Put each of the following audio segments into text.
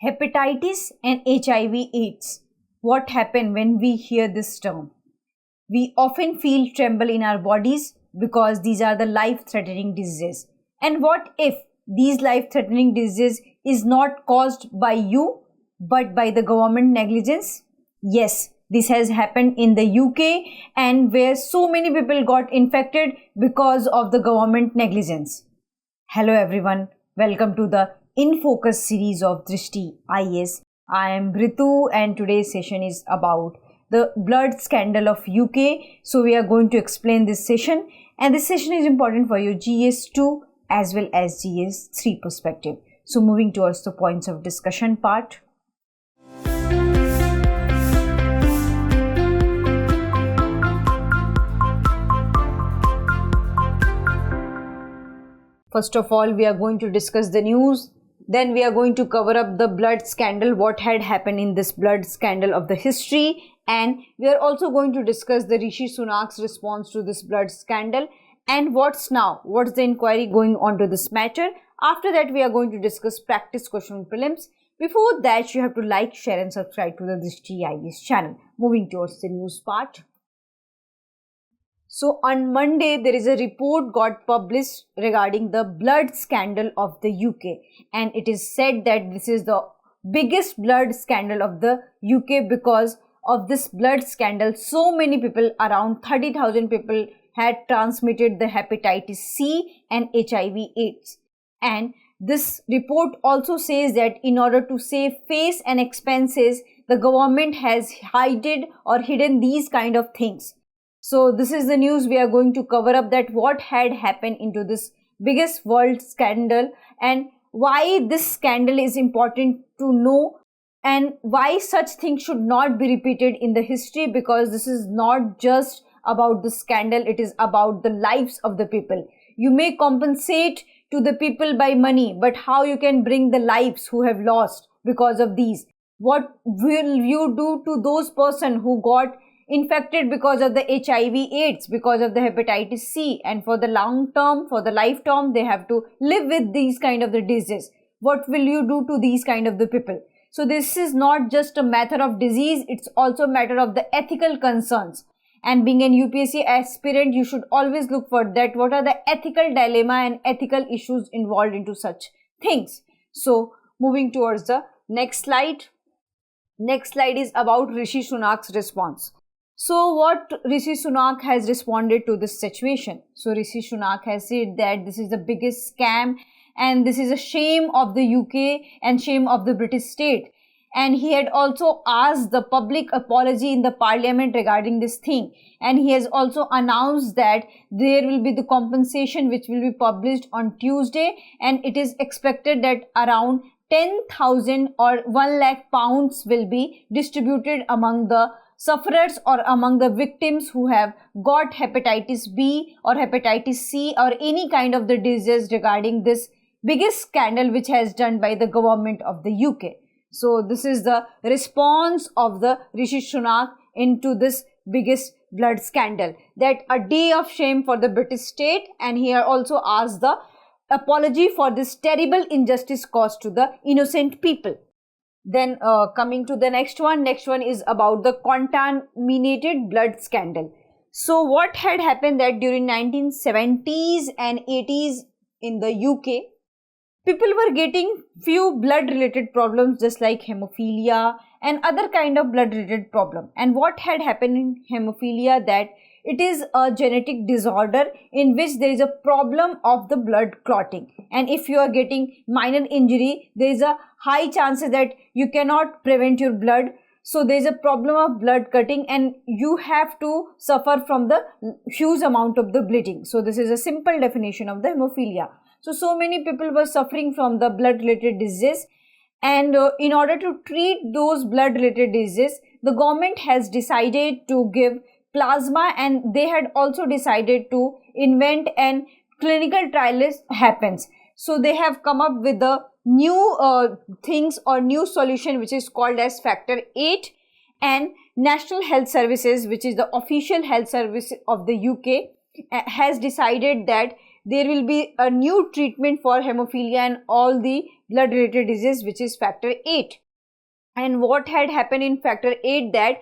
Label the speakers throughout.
Speaker 1: Hepatitis and HIV/AIDS. What happens when we hear this term? We often feel tremble in our bodies because these are the life-threatening diseases. And what if these life-threatening diseases is not caused by you but by the government negligence? Yes, this has happened in the UK, and where so many people got infected because of the government negligence. Hello everyone, welcome to the In Focus series of Drishti IAS. I am Ritu and today's session is about the blood scandal of UK. So we are going to explain this session, and this session is important for your GS2 as well as GS3 perspective. So moving towards the points of discussion part. First of all, we are going to discuss the news. Then we are going to cover up the blood scandal, what had happened in this blood scandal of the history. And we are also going to discuss the Rishi Sunak's response to this blood scandal. And what's the inquiry going on to this matter. After that, we are going to discuss practice question prelims. Before that, you have to like, share and subscribe to the Drishti IAS channel. Moving towards the news part. So on Monday, there is a report got published regarding the blood scandal of the UK, and it is said that this is the biggest blood scandal of the UK. Because of this blood scandal, so many people, around 30,000 people had transmitted the hepatitis C and HIV/AIDS. And this report also says that in order to save face and expenses, the government has hidden these kind of things. So this is the news. We are going to cover up that what had happened into this biggest world scandal and why this scandal is important to know and why such things should not be repeated in the history, because this is not just about the scandal, it is about the lives of the people. You may compensate to the people by money, but how you can bring the lives who have lost because of these? What will you do to those person who got infected because of the HIV/AIDS, because of the hepatitis C, and for the long term, for the lifetime, they have to live with these kind of the diseases? What will you do to these kind of the people? So this is not just a matter of disease, it's also a matter of the ethical concerns. And being an UPSC aspirant, you should always look for that what are the ethical dilemma and ethical issues involved into such things. So moving towards the next slide. Next slide is about Rishi Sunak's response. So what Rishi Sunak has responded to this situation? So Rishi Sunak has said that this is the biggest scam and this is a shame of the UK and shame of the British state. And he had also asked the public apology in the parliament regarding this thing. And he has also announced that there will be the compensation which will be published on Tuesday, and it is expected that around 10,000 or 1 lakh pounds will be distributed among the sufferers or among the victims who have got hepatitis B or hepatitis C or any kind of the disease regarding this biggest scandal which has done by the government of the UK. So this is the response of the Rishi Sunak into this biggest blood scandal, that a day of shame for the British state, and he also asked the apology for this terrible injustice caused to the innocent people. Then coming to the next one is about the contaminated blood scandal. So what had happened that during 1970s and 80s in the UK, people were getting few blood related problems just like hemophilia and other kind of blood related problem. And what had happened in hemophilia, that it is a genetic disorder in which there is a problem of the blood clotting. And if you are getting minor injury, there is a high chances that you cannot prevent your blood. So there is a problem of blood cutting and you have to suffer from the huge amount of the bleeding. So this is a simple definition of the hemophilia. So many people were suffering from the blood related disease. And in order to treat those blood related diseases, the government has decided to give plasma, and they had also decided to invent and clinical trials happens. So they have come up with the new things or new solution which is called as Factor 8, and National Health Services, which is the official health service of the UK, has decided that there will be a new treatment for hemophilia and all the blood related disease, which is factor 8. And what had happened in factor 8, that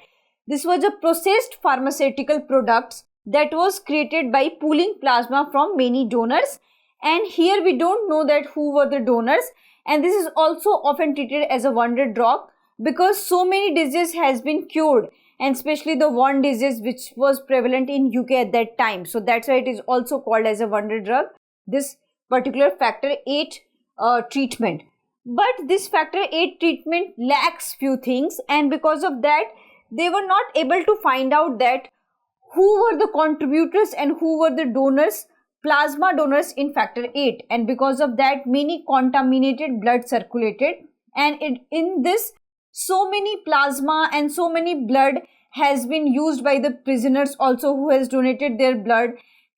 Speaker 1: this was a processed pharmaceutical products that was created by pooling plasma from many donors. And here we don't know that who were the donors, and this is also often treated as a wonder drug because so many diseases has been cured, and especially the one disease which was prevalent in UK at that time. So that's why it is also called as a wonder drug, this particular factor 8 treatment. But this factor 8 treatment lacks few things, and because of that they were not able to find out that who were the contributors and who were the donors, plasma donors in factor 8, and because of that many contaminated blood circulated, and in this so many plasma and so many blood has been used by the prisoners also who has donated their blood.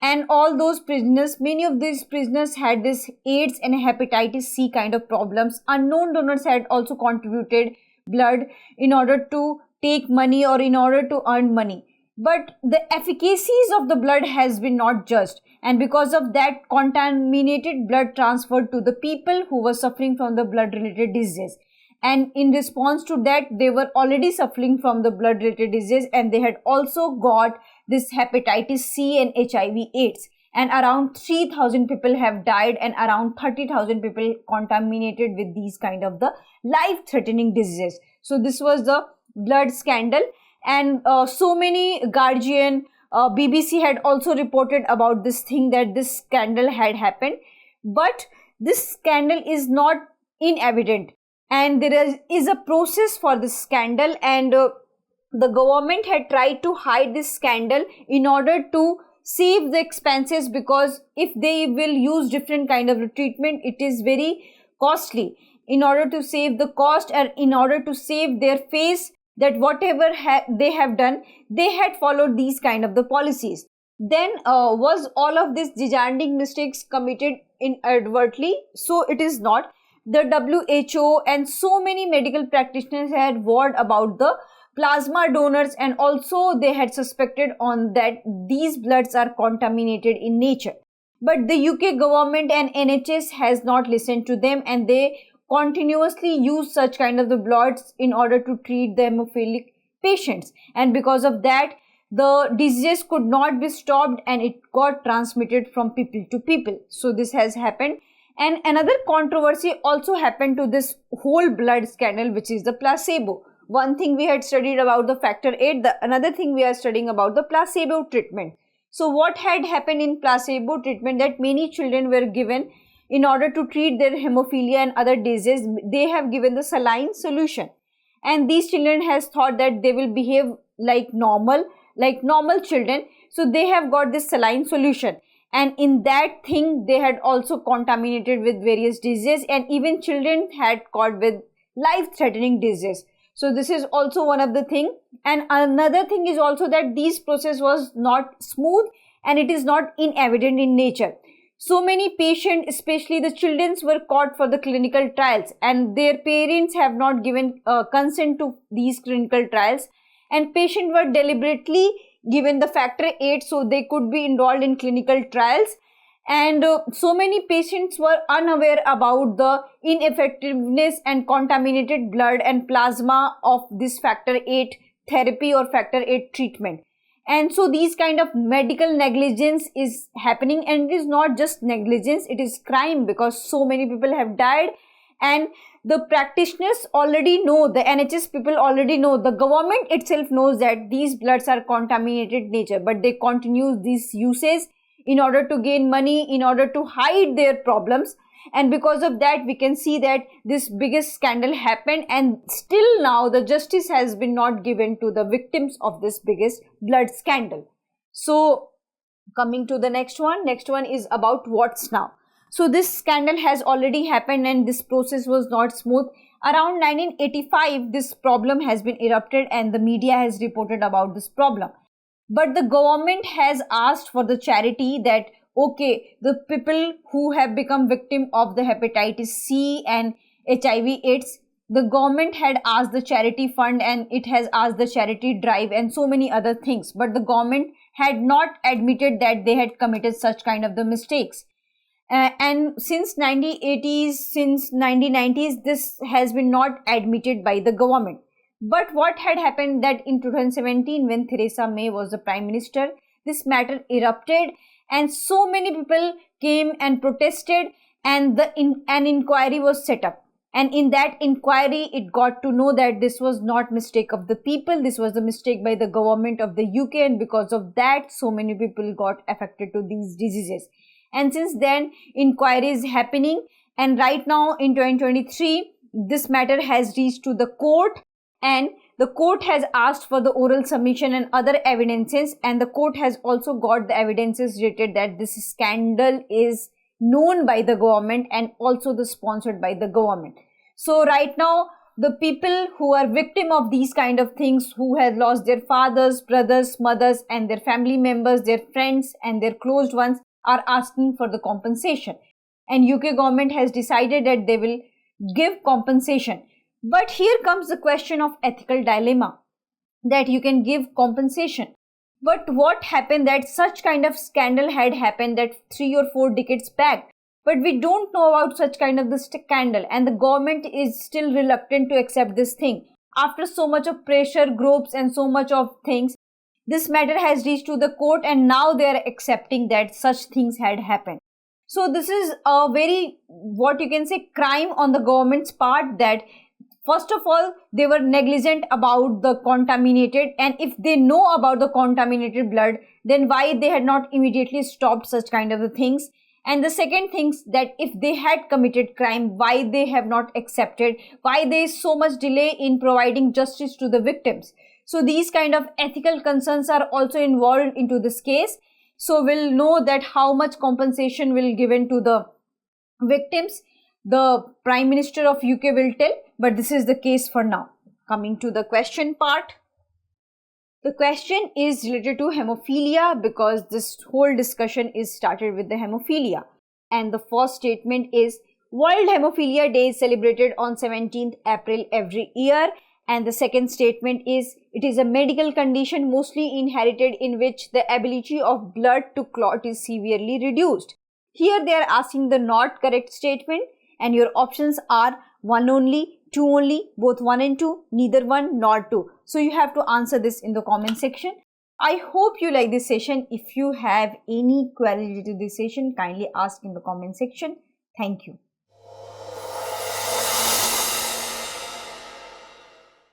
Speaker 1: And all those prisoners, many of these prisoners had this AIDS and hepatitis C kind of problems. Unknown donors had also contributed blood in order to take money or in order to earn money. But the efficacies of the blood has been not judged, and because of that contaminated blood transferred to the people who were suffering from the blood related disease. And in response to that, they were already suffering from the blood related disease, and they had also got this hepatitis C and HIV AIDS, and around 3,000 people have died and around 30,000 people contaminated with these kind of the life threatening diseases. So this was the blood scandal, and so many Guardian, BBC had also reported about this thing, that this scandal had happened. But this scandal is not inevident, and there is a process for this scandal, and the government had tried to hide this scandal in order to save the expenses, because if they will use different kind of treatment, it is very costly. In order to save the cost and in order to save their face, that whatever they have done, they had followed these kind of the policies. Then was all of this gigantic mistakes committed inadvertently? So it is not. The WHO and so many medical practitioners had warned about the plasma donors, and also they had suspected on that these bloods are contaminated in nature. But the UK government and NHS has not listened to them, and they continuously use such kind of the bloods in order to treat the hemophilic patients, and because of that the disease could not be stopped and it got transmitted from people to people. So this has happened. And another controversy also happened to this whole blood scandal, which is the placebo. One thing we had studied about the factor 8, another thing we are studying about the placebo treatment. So what had happened in placebo treatment, that many children were given in order to treat their hemophilia and other diseases, they have given the saline solution, and these children has thought that they will behave like normal children, so they have got this saline solution, and in that thing they had also contaminated with various diseases, and even children had caught with life threatening disease. So this is also one of the thing. And another thing is also that this process was not smooth and it is not inevident in nature. So many patients, especially the children, were caught for the clinical trials, and their parents have not given consent to these clinical trials, and patients were deliberately given the factor 8 so they could be enrolled in clinical trials. And so many patients were unaware about the ineffectiveness and contaminated blood and plasma of this factor 8 therapy or factor 8 treatment. And so these kind of medical negligence is happening, and it is not just negligence, it is crime, because so many people have died, and the practitioners already know, the NHS people already know, the government itself knows that these bloods are contaminated nature, but they continue these uses in order to gain money, in order to hide their problems. And because of that, we can see that this biggest scandal happened, and still now the justice has been not given to the victims of this biggest blood scandal. So coming to the next one is about what's now. So this scandal has already happened and this process was not smooth. Around 1985, this problem has been erupted and the media has reported about this problem. But the government has asked for the charity that, okay, the people who have become victim of the hepatitis C and HIV AIDS, the government had asked the charity fund and it has asked the charity drive and so many other things. But the government had not admitted that they had committed such kind of the mistakes. And since 1980s, since 1990s, this has been not admitted by the government. But what had happened that in 2017, when Theresa May was the prime minister, this matter erupted and so many people came and protested, and an inquiry was set up. And in that inquiry, it got to know that this was not mistake of the people, this was the mistake by the government of the UK, and because of that, so many people got affected to these diseases. And since then, inquiry is happening, and right now in 2023, this matter has reached to the court, and the court has asked for the oral submission and other evidences, and the court has also got the evidences related that this scandal is known by the government and also the sponsored by the government. So right now, the people who are victim of these kind of things, who have lost their fathers, brothers, mothers, and their family members, their friends and their closed ones, are asking for the compensation. And UK government has decided that they will give compensation. But here comes the question of ethical dilemma, that you can give compensation. But what happened that such kind of scandal had happened that 3 or 4 decades back, but we don't know about such kind of the scandal, and the government is still reluctant to accept this thing. After so much of pressure groups and so much of things, this matter has reached to the court, and now they are accepting that such things had happened. So this is a very, what you can say, crime on the government's part, that first of all, they were negligent about the contaminated, and if they know about the contaminated blood, then why they had not immediately stopped such kind of the things. And the second things, that if they had committed crime, why they have not accepted, why there is so much delay in providing justice to the victims. So these kind of ethical concerns are also involved into this case. So we'll know that how much compensation will given to the victims. The Prime Minister of UK will tell, but this is the case for now. Coming to the question part. The question is related to hemophilia, because this whole discussion is started with the hemophilia. And the first statement is, World Hemophilia Day is celebrated on 17th April every year. And the second statement is, it is a medical condition mostly inherited in which the ability of blood to clot is severely reduced. Here they are asking the not correct statement, and your options are 1 only, 2 only, both 1 and 2, neither 1 nor 2. So you have to answer this in the comment section. I hope you like this session. If you have any query related to this session, kindly ask in the comment section. Thank you.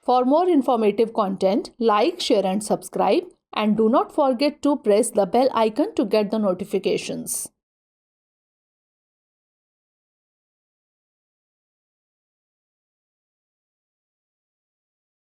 Speaker 2: For more informative content, like, share and subscribe, and do not forget to press the bell icon to get the notifications.